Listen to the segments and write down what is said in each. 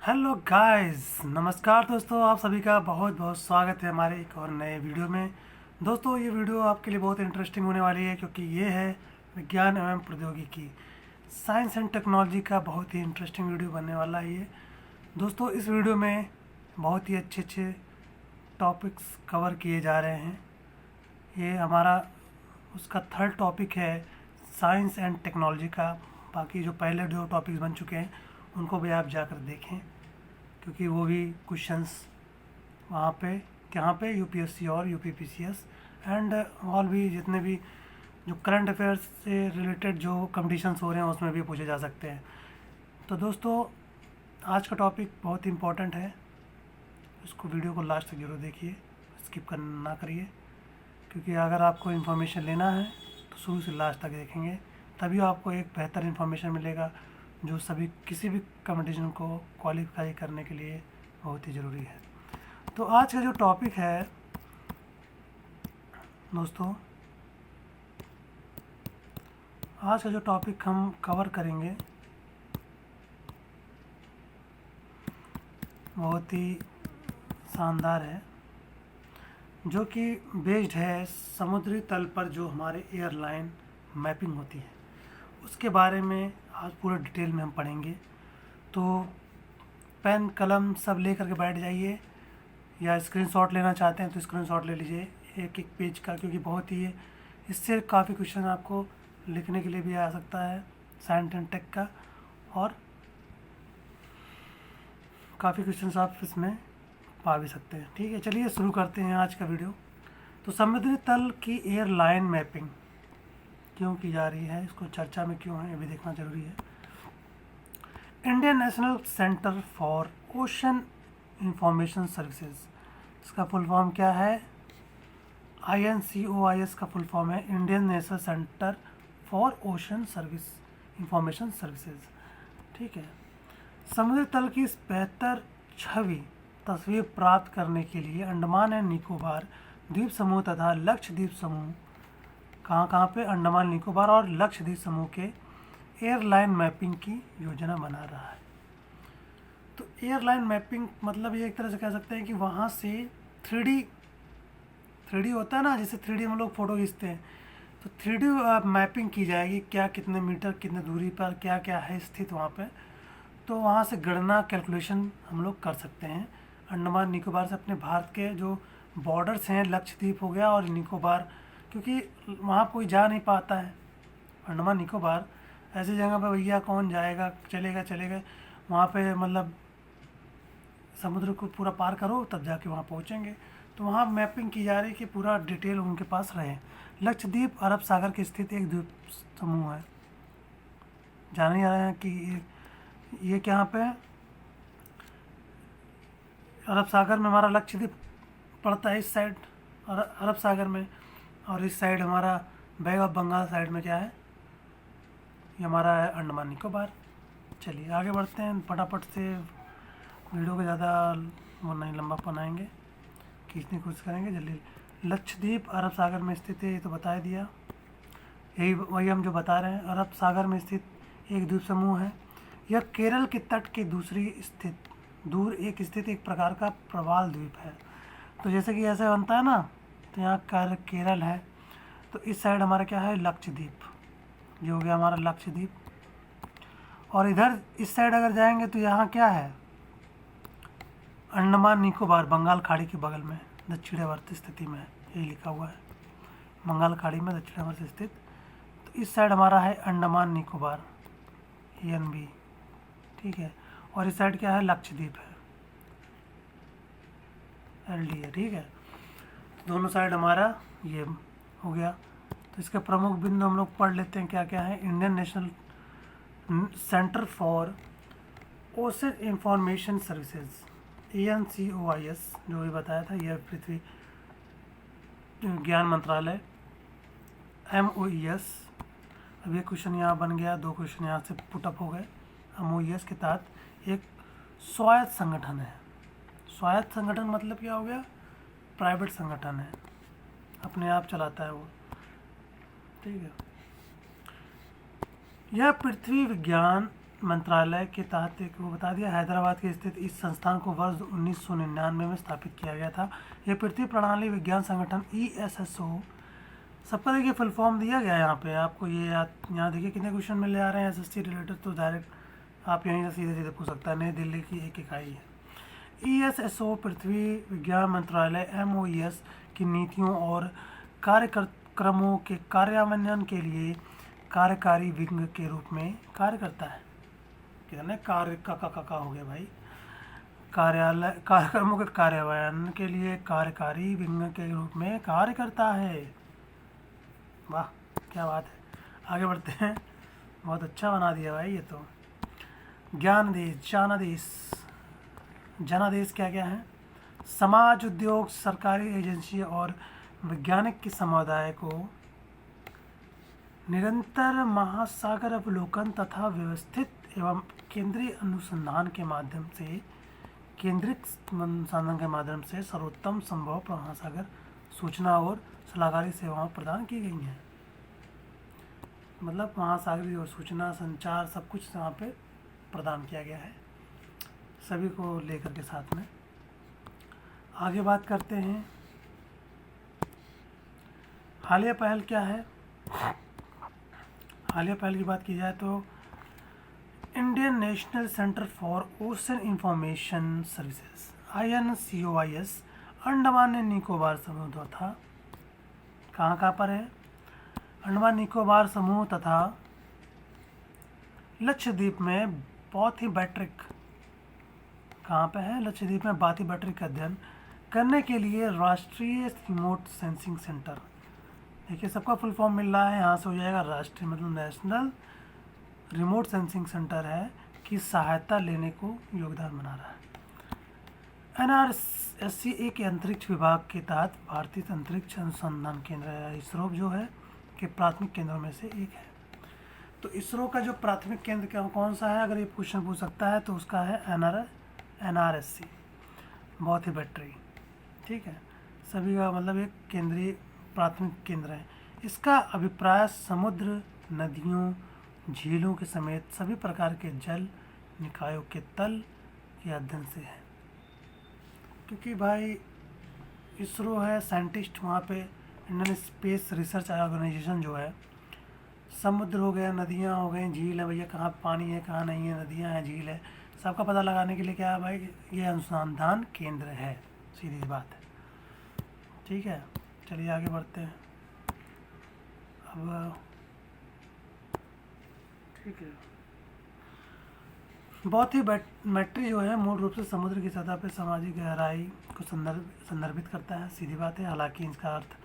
Hello guys, नमस्कार दोस्तों। आप सभी का बहुत बहुत स्वागत है हमारे एक और नए वीडियो में। दोस्तों, ये वीडियो आपके लिए बहुत इंटरेस्टिंग होने वाली है क्योंकि ये है विज्ञान एवं प्रौद्योगिकी, साइंस एंड टेक्नोलॉजी का बहुत ही इंटरेस्टिंग वीडियो बनने वाला है ये। दोस्तों, इस वीडियो में बहुत ही अच्छे अच्छे टॉपिक्स कवर किए जा रहे हैं। ये हमारा उसका थर्ड टॉपिक है साइंस एंड टेक्नोलॉजी का। बाकी जो पहले जो टॉपिक्स बन चुके हैं उनको भी आप जाकर देखें, क्योंकि वो भी क्वेश्चंस वहाँ पे यूपीएससी और यूपीपीसीएस एंड ऑल भी जितने भी जो करंट अफेयर्स से रिलेटेड जो कंपटीशंस हो रहे हैं उसमें भी पूछे जा सकते हैं। तो दोस्तों, आज का टॉपिक बहुत ही इम्पोर्टेंट है। इसको वीडियो को लास्ट तक जरूर देखिए, स्किप करना ना करिए, क्योंकि अगर आपको इन्फॉर्मेशन लेना है तो शुरू से लास्ट तक देखेंगे, तभी आपको एक बेहतर इन्फॉर्मेशन मिलेगा जो सभी किसी भी कंपटीशन को क्वालिफाई करने के लिए बहुत ही ज़रूरी है। तो आज का जो टॉपिक है दोस्तों, आज का जो टॉपिक हम कवर करेंगे बहुत ही शानदार है, जो कि बेस्ड है समुद्री तल पर जो हमारे एयरलाइन मैपिंग होती है उसके बारे में आज पूरे डिटेल में हम पढ़ेंगे। तो पेन कलम सब ले करके बैठ जाइए, या स्क्रीनशॉट लेना चाहते हैं तो स्क्रीनशॉट ले लीजिए एक एक पेज का, क्योंकि बहुत ही इससे काफ़ी क्वेश्चन आपको लिखने के लिए भी आ सकता है साइंस एंड टेक का, और काफ़ी क्वेश्चन आप इसमें पा भी सकते हैं। ठीक है, चलिए शुरू करते हैं आज का वीडियो। तो समुद्री तल की एयरलाइन मैपिंग क्यों की जा रही है, इसको चर्चा में क्यों है, ये भी देखना जरूरी है। Indian national centre for ocean information services, इसका फुल फॉर्म क्या है? INCOIS का फुल फॉर्म है Indian national centre for ocean service information services. ठीक है, समुद्री तल की बेहतर छवि तस्वीर प्राप्त करने के लिए अंडमान एंड निकोबार द्वीप समूह तथा लक्षद्वीप समूह, कहाँ पे? अंडमान निकोबार और लक्षद्वीप समूह के एयरलाइन मैपिंग की योजना बना रहा है। तो एयरलाइन मैपिंग मतलब ये एक तरह से कह सकते हैं कि वहाँ से 3D होता है ना, जैसे 3D हम लोग फ़ोटो खींचते हैं, तो 3D मैपिंग की जाएगी, क्या कितने मीटर कितने दूरी पर क्या क्या है स्थित वहाँ पे। तो वहाँ से गणना कैलकुलेशन हम लोग कर सकते हैं अंडमान निकोबार से। अपने भारत के जो बॉर्डर्स हैं, लक्षद्वीप हो गया और निकोबार, क्योंकि वहाँ कोई जा नहीं पाता है अंडमान निकोबार, ऐसी जगह पे भैया कौन जाएगा, चलेगा वहाँ पे, मतलब समुद्र को पूरा पार करो तब जाके वहाँ पहुँचेंगे। तो वहाँ मैपिंग की जा रही है कि पूरा डिटेल उनके पास रहे। लक्षद्वीप अरब सागर के स्थित एक द्वीप समूह है। जाने जा रहे हैं कि ये क्या पे है? अरब सागर में हमारा लक्षद्वीप पड़ता है, इस साइड अरब सागर में, और इस साइड हमारा बे ऑफ बंगाल साइड में क्या है? ये हमारा है अंडमान निकोबार। चलिए आगे बढ़ते हैं, फटाफट से वीडियो को ज़्यादा वो नहीं लंबा बनाएंगे, खींचने की कोशिश करेंगे जल्दी। लक्षद्वीप अरब सागर में स्थित है, ये तो बता दिया, यही वही हम जो बता रहे हैं। अरब सागर में स्थित एक द्वीप समूह है। यह केरल के तट के दूर एक प्रकार का प्रवाल द्वीप है। तो जैसे कि ऐसे बनता है ना, तो यहाँ केरल है, तो इस साइड हमारा क्या है? लक्षद्वीप, जो हो गया हमारा लक्षद्वीप। और इधर इस साइड अगर जाएंगे तो यहाँ क्या है? अंडमान निकोबार, बंगाल खाड़ी के बगल में दक्षिणावर्ती स्थिति में है, यही लिखा हुआ है, बंगाल खाड़ी में दक्षिणावर्ती स्थित। तो इस साइड हमारा है अंडमान निकोबार, ANB। ठीक है, और इस साइड क्या है? लक्षद्वीप है, LD है। ठीक है, दोनों साइड हमारा ये हो गया। तो इसके प्रमुख बिंदु हम लोग पढ़ लेते हैं क्या क्या है। Indian national centre for ocean information services, INCOIS, जो भी बताया था, यह पृथ्वी ज्ञान मंत्रालय, MOES। अब ये क्वेश्चन यहाँ बन गया, 2 क्वेश्चन यहाँ से पुटअप हो गए। MOES के तहत एक स्वायत्त संगठन है। स्वायत्त संगठन मतलब क्या हो गया? प्राइवेट संगठन है, अपने आप चलाता है वो। ठीक है, यह पृथ्वी विज्ञान मंत्रालय के तहत एक वो बता दिया। हैदराबाद के स्थित इस संस्थान को वर्ष 1999 में स्थापित किया गया था। यह पृथ्वी प्रणाली विज्ञान संगठन ESSO, सबका देखिए फुल फॉर्म दिया गया है यहाँ पे आपको। ये यहाँ देखिए कितने क्वेश्चन में ले आ रहे हैं SSC रिलेटेड, तो डायरेक्ट आप यहीं से सीधे सीधे पूछ सकता है। नई दिल्ली की एक इकाई है। ESSO पृथ्वी विज्ञान मंत्रालय MOES की नीतियों और कार्यक्रमों के कार्यान्वयन के लिए कार्यकारी विंग के रूप में कार्य करता है। कितने कार्य का हो गया भाई। कार्यालय कार्यक्रमों के कार्यान्वयन के लिए कार्यकारी विंग के रूप में कार्य करता है। वाह क्या बात है। आगे बढ़ते हैं। बहुत अच्छा बना दिया भाई ये तो। ज्ञानादेश, जनादेश क्या क्या है? समाज, उद्योग, सरकारी एजेंसी और वैज्ञानिक के समुदाय को निरंतर महासागर अवलोकन तथा व्यवस्थित एवं केंद्रीय अनुसंधान के माध्यम से सर्वोत्तम संभव महासागर सूचना और सलाहकारी सेवाएं प्रदान की गई हैं। मतलब महासागरीय और सूचना संचार सब कुछ वहाँ पे प्रदान किया गया है सभी को लेकर के साथ में। आगे बात करते हैं। हालिया पहल क्या है? हालिया पहल की बात की जाए तो Indian national centre for ocean information services INCOIS Andaman and Nicobar समूह तथा कहाँ पर है? अंडमान निकोबार समूह तथा लक्षद्वीप में बायोमेट्रिक कहाँ पे है? लक्षद्वीप में बायोमेट्रिक अध्ययन करने के लिए राष्ट्रीय रिमोट सेंसिंग सेंटर, देखिए सबका फुल फॉर्म मिल रहा है, यहाँ से हो जाएगा राष्ट्रीय मतलब नेशनल रिमोट सेंसिंग सेंटर है की सहायता लेने को योगदान बना रहा है। NRSC के अंतरिक्ष विभाग के तहत भारतीय अंतरिक्ष अनुसंधान केंद्र है। इसरो जो है के प्राथमिक केंद्रों में से एक है। तो इसरो का जो प्राथमिक केंद्र कौन सा है, अगर ये क्वेश्चन पूछ सकता है तो उसका है NRSC, बहुत ही बैटरी। ठीक है, सभी का मतलब एक केंद्रीय प्राथमिक केंद्र है। इसका अभिप्राय समुद्र, नदियों, झीलों के समेत सभी प्रकार के जल निकायों के तल के अध्ययन से है। क्योंकि भाई इसरो है साइंटिस्ट, वहाँ पे इंडियन स्पेस रिसर्च ऑर्गेनाइजेशन जो है, समुद्र हो गया, नदियाँ हो गई, झील है, भैया कहाँ पानी है कहाँ नहीं है, नदियाँ हैं झील है, सबका पता लगाने के लिए क्या है भाई, ये अनुसंधान केंद्र है, सीधी बात है। ठीक है, चलिए आगे बढ़ते हैं। अब ठीक है, बहुत ही बैटरी जो है मूल रूप से समुद्र की सतह पर सामाजिक गहराई को संदर्भित करता है, सीधी बात है। हालांकि इसका अर्थ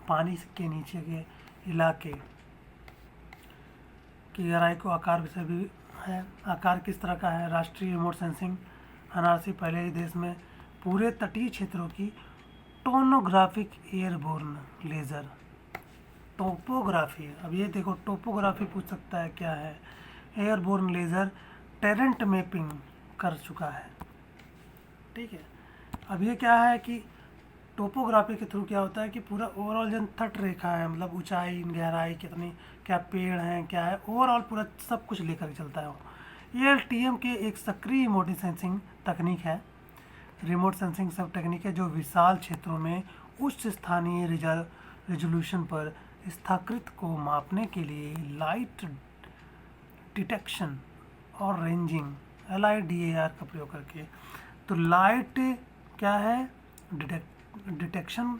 पानी के नीचे के इलाके की गहराई को आकार से भी है। आकार किस तरह का है? राष्ट्रीय रिमोट सेंसिंग NRC पहले ही देश में पूरे तटीय क्षेत्रों की टोनोग्राफिक एयरबोर्न लेज़र टोपोग्राफी, अब ये देखो टोपोग्राफी पूछ सकता है क्या है, एयरबोर्न लेज़र टेरेंट मैपिंग कर चुका है। ठीक है, अब ये क्या है कि टोपोग्राफी के थ्रू क्या होता है कि पूरा ओवरऑल जो तट रेखा है, मतलब ऊंचाई, गहराई कितनी, क्या पेड़ हैं, क्या है, ओवरऑल पूरा सब कुछ लेकर के चलता है वो। ALTM के एक सक्रिय रिमोट सेंसिंग तकनीक है, रिमोट सेंसिंग सब टेक्निक है जो विशाल क्षेत्रों में उच्च स्थानीय रेजोल्यूशन पर स्थाकृत को मापने के लिए लाइट डिटेक्शन और रेंजिंग LIDAR का प्रयोग करके। तो लाइट क्या है? डिटेक्शन,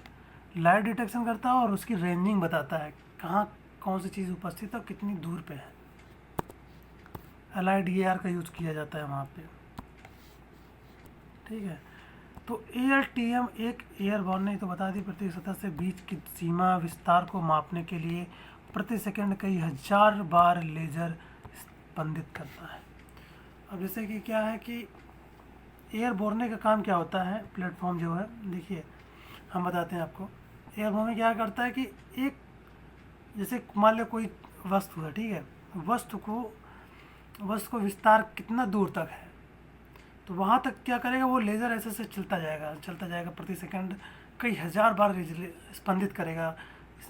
लाइट डिटेक्शन करता है और उसकी रेंजिंग बताता है कहाँ कौन सी चीज़ उपस्थित है और कितनी दूर पे है। LIDAR का यूज़ किया जाता है वहाँ पे। ठीक है, तो ALTM एक एयरबॉर्न नहीं तो बता दी पृथ्वी सतह से बीच की सीमा विस्तार को मापने के लिए प्रति सेकंड कई हजार बार लेजर स्पंदित करता है। अब जैसे कि क्या है कि एयरबोर्न का काम क्या होता है, प्लेटफॉर्म जो है, देखिए हम बताते हैं आपको। एयरबोर्न क्या करता है कि एक जैसे मान लो कोई वस्तु है, ठीक है, वस्तु को विस्तार कितना दूर तक है, तो वहाँ तक क्या करेगा वो लेज़र ऐसे से चलता जाएगा प्रति सेकंड कई हजार बार स्पंदित करेगा,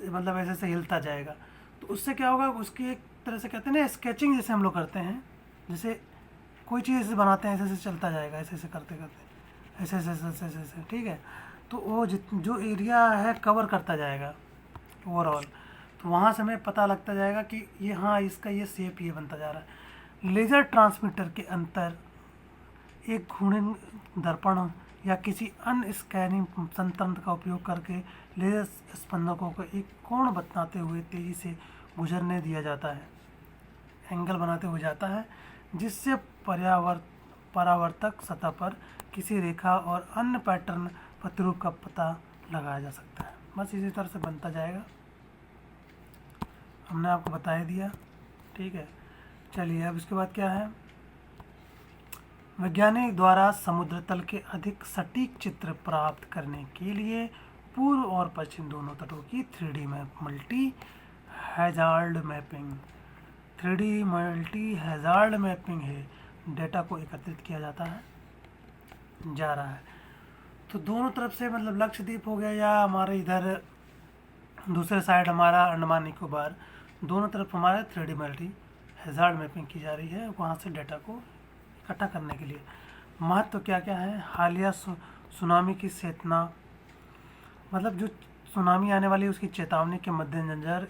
मतलब ऐसे से हिलता जाएगा। तो उससे क्या होगा, उसकी एक तरह से कहते हैं ना स्केचिंग जैसे हम लोग करते हैं, जैसे कोई चीज़ ऐसे बनाते हैं, ऐसे ऐसे चलता जाएगा, ऐसे ऐसे करते करते, ऐसे ऐसे ऐसे ऐसे ऐसे ऐसे, ठीक है। तो वो जो एरिया है कवर करता जाएगा ओवरऑल, तो वहाँ से हमें पता लगता जाएगा कि ये, हाँ, इसका ये शेप ये बनता जा रहा है। लेज़र ट्रांसमीटर के अंतर एक घूर्णन दर्पण या किसी अन्य स्कैनिंग संतंत्र का उपयोग करके लेजर स्पंदकों को एक कोण बताते हुए तेजी से गुजरने दिया जाता है, एंगल बनाते हुए जाता है, जिससे परावर्तक सतह पर किसी रेखा और अन्य पैटर्न प्रतिरूप का पता लगाया जा सकता है। बस इसी तरह से बनता जाएगा, हमने आपको बता ही दिया, ठीक है। चलिए अब इसके बाद क्या है, वैज्ञानिक द्वारा समुद्र तल के अधिक सटीक चित्र प्राप्त करने के लिए पूर्व और पश्चिम दोनों तटों की 3D multi hazard mapping 3D multi hazard mapping है डेटा को एकत्रित किया जाता है जा रहा है। तो दोनों तरफ से, मतलब लक्षद्वीप हो गया या हमारे इधर दूसरे साइड हमारा अंडमान निकोबार, दोनों तरफ हमारा 3D मल्टी हैजार्ड मैपिंग की जा रही है वहाँ से डेटा को इकट्ठा करने के लिए। महत्व क्या क्या है, हालिया सुनामी की चेतना, मतलब जो सुनामी आने वाली है उसकी चेतावनी के मद्देनजर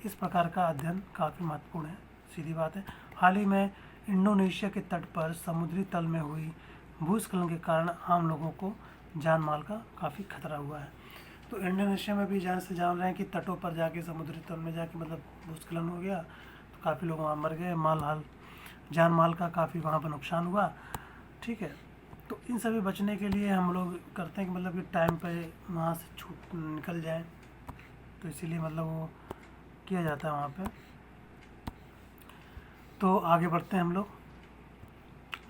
इस प्रकार का अध्ययन काफ़ी महत्वपूर्ण है, सीधी बात है। हाल ही में इंडोनेशिया के तट पर समुद्री तल में हुई भूस्खलन के कारण आम लोगों को जान माल का काफ़ी खतरा हुआ है। तो इंडोनेशिया में भी जान रहे हैं कि तटों पर जाके, समुद्री तल में जाके, मतलब भूस्खलन हो गया तो काफ़ी लोग वहाँ मर गए, जान माल का काफ़ी वहाँ पर नुकसान हुआ, ठीक है। तो इन सभी बचने के लिए हम लोग करते हैं कि मतलब कि टाइम पे वहाँ से छूट निकल जाए, तो इसीलिए मतलब वो किया जाता है वहाँ पे। तो आगे बढ़ते हैं हम लोग।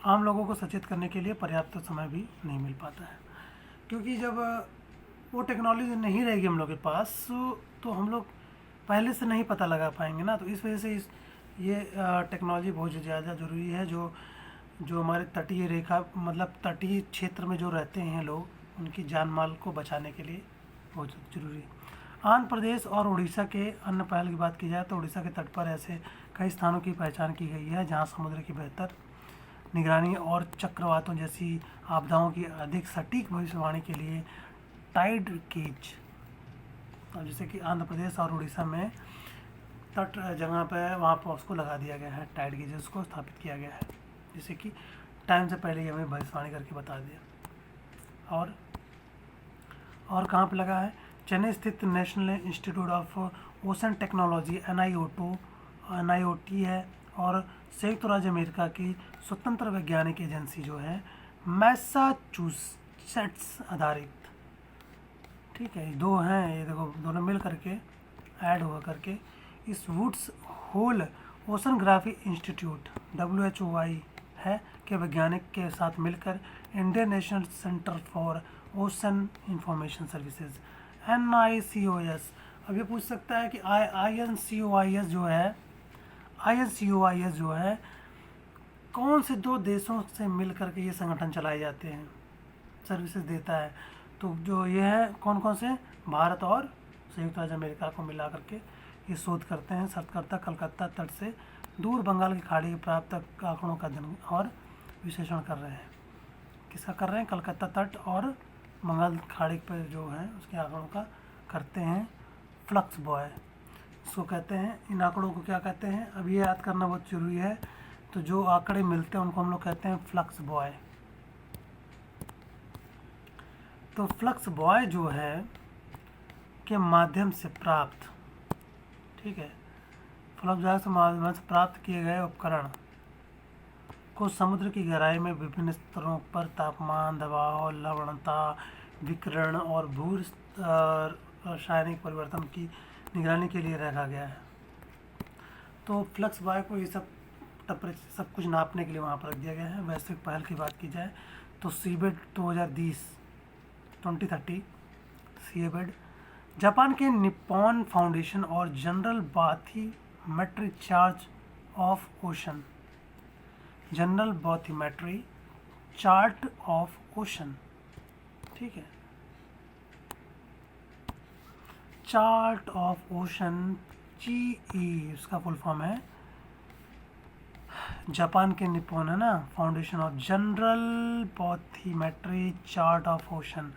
आम लोगों को सचेत करने के लिए पर्याप्त समय भी नहीं मिल पाता है, क्योंकि जब वो टेक्नोलॉजी नहीं रहेगी हम लोग के पास तो हम लोग पहले से नहीं पता लगा पाएंगे ना। तो इस वजह से ये टेक्नोलॉजी बहुत ज़्यादा ज़रूरी है। जो हमारे तटीय रेखा, मतलब तटीय क्षेत्र में जो रहते हैं लोग, उनकी जान माल को बचाने के लिए बहुत ज़रूरी है। आंध्र प्रदेश और उड़ीसा के अन्य पहल की बात की जाए तो उड़ीसा के तट पर ऐसे कई स्थानों की पहचान की गई है जहां समुद्र की बेहतर निगरानी और चक्रवातों जैसी आपदाओं की अधिक सटीक भविष्यवाणी के लिए टाइड गेज, जैसे कि आंध्र प्रदेश और उड़ीसा में तट जगह पर वहाँ पर उसको लगा दिया गया है, टाइड गेज उसको स्थापित किया गया है, जैसे कि टाइम से पहले ही हमें भविष्यवाणी करके बता दिया। और कहाँ पे लगा है, चेन्नई स्थित national institute of ocean technology NIOT है, और संयुक्त राज्य अमेरिका की स्वतंत्र वैज्ञानिक एजेंसी जो है मैसाचुसेट्स आधारित, ठीक है, दो हैं ये, देखो दोनों मिल करके ऐड हुआ करके इस वुड्स होल ओशनग्राफी इंस्टीट्यूट WHOI है के वैज्ञानिक के साथ मिलकर Indian national centre for ocean information services NICOS। अब ये पूछ सकता है कि INCOIS जो है कौन से दो देशों से मिल करके ये संगठन चलाए जाते हैं, सर्विसेज देता है। तो जो ये है कौन कौन से, भारत और संयुक्त राज्य अमेरिका को मिला करके ये शोध करते हैं, सतर्कता कलकत्ता तट से दूर बंगाल की खाड़ी के प्राप्त आंकड़ों का अध्ययन और विश्लेषण कर रहे हैं। किसका कर रहे हैं, कलकत्ता तट और बंगाल खाड़ी पर जो है उसके आंकड़ों का करते हैं। फ्लक्स बॉय इसको कहते हैं, इन आंकड़ों को क्या कहते हैं, अब ये याद करना बहुत जरूरी है। तो जो आंकड़े मिलते हैं उनको हम लोग कहते हैं फ्लक्स बॉय। तो फ्लक्स बॉय जो है के माध्यम से प्राप्त, ठीक है, फ्लक्स बॉय के माध्यम से प्राप्त किए गए उपकरण को समुद्र की गहराई में विभिन्न स्तरों पर तापमान, दबाव, लवणता, विकिरण और भू रासायनिक परिवर्तन की निगरानी के लिए रखा गया है। तो फ्लक्स बॉय को ये टेम्परेचर सब कुछ नापने के लिए वहाँ पर रख दिया गया है। वैश्विक पहल की बात की जाए तो सीबेड 2030 सीबेड, जापान के निप्पॉन फाउंडेशन और general bathymetry chart of ocean, ठीक है, चार्ट ऑफ ओशन GE उसका फुल फॉर्म है, जापान के निप्पॉन है ना, foundation of general bathymetry chart of ocean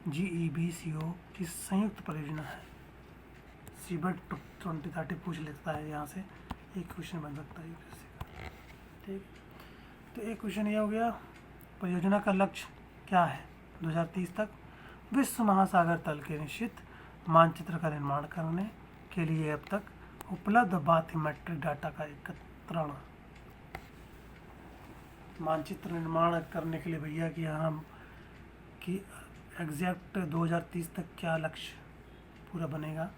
GEBCO की संयुक्त परियोजना है। सीबेट 2030 पूछ लेता है यहाँ से, एक क्वेश्चन बन सकता है यूपीएससी का। ठीक, तो एक क्वेश्चन ये हो गया, परियोजना का लक्ष्य क्या है 2030 तक? विश्व महासागर तल के निश्चित मानचित्र का निर्माण करने के लिए अब तक उपलब्ध बायोमेट्रिक डाटा का एकत्रण। मानचित्र निर्माण करने के लिए भैया कि हम कि एग्जैक्ट 2030 तक क्या लक्ष्य पूरा बनेगा,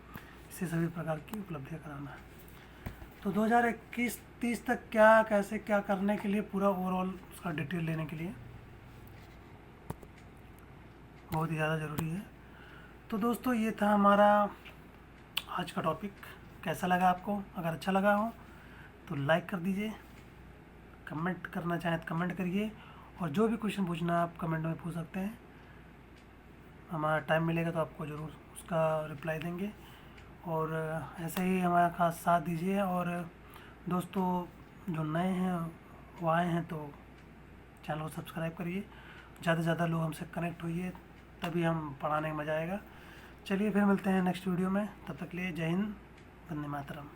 इसे सभी प्रकार की उपलब्धियां कराना है। तो 2021-30 तक क्या कैसे क्या करने के लिए पूरा ओवरऑल उसका डिटेल लेने के लिए बहुत ही ज़्यादा ज़रूरी है। तो दोस्तों ये था हमारा आज का टॉपिक। कैसा लगा आपको? अगर अच्छा लगा हो तो लाइक कर दीजिए, कमेंट करना चाहें तो कमेंट करिए, और जो भी क्वेश्चन पूछना है आप कमेंट में पूछ सकते हैं। हमारा टाइम मिलेगा तो आपको ज़रूर उसका रिप्लाई देंगे, और ऐसे ही हमारा खास साथ दीजिए। और दोस्तों जो नए हैं वो आए हैं तो चैनल को सब्सक्राइब करिए, ज़्यादा से ज़्यादा लोग हमसे कनेक्ट होइए, तभी हम पढ़ाने में मज़ा आएगा। चलिए फिर मिलते हैं नेक्स्ट वीडियो में, तब तक के लिए जय हिंद, वंदे मातरम।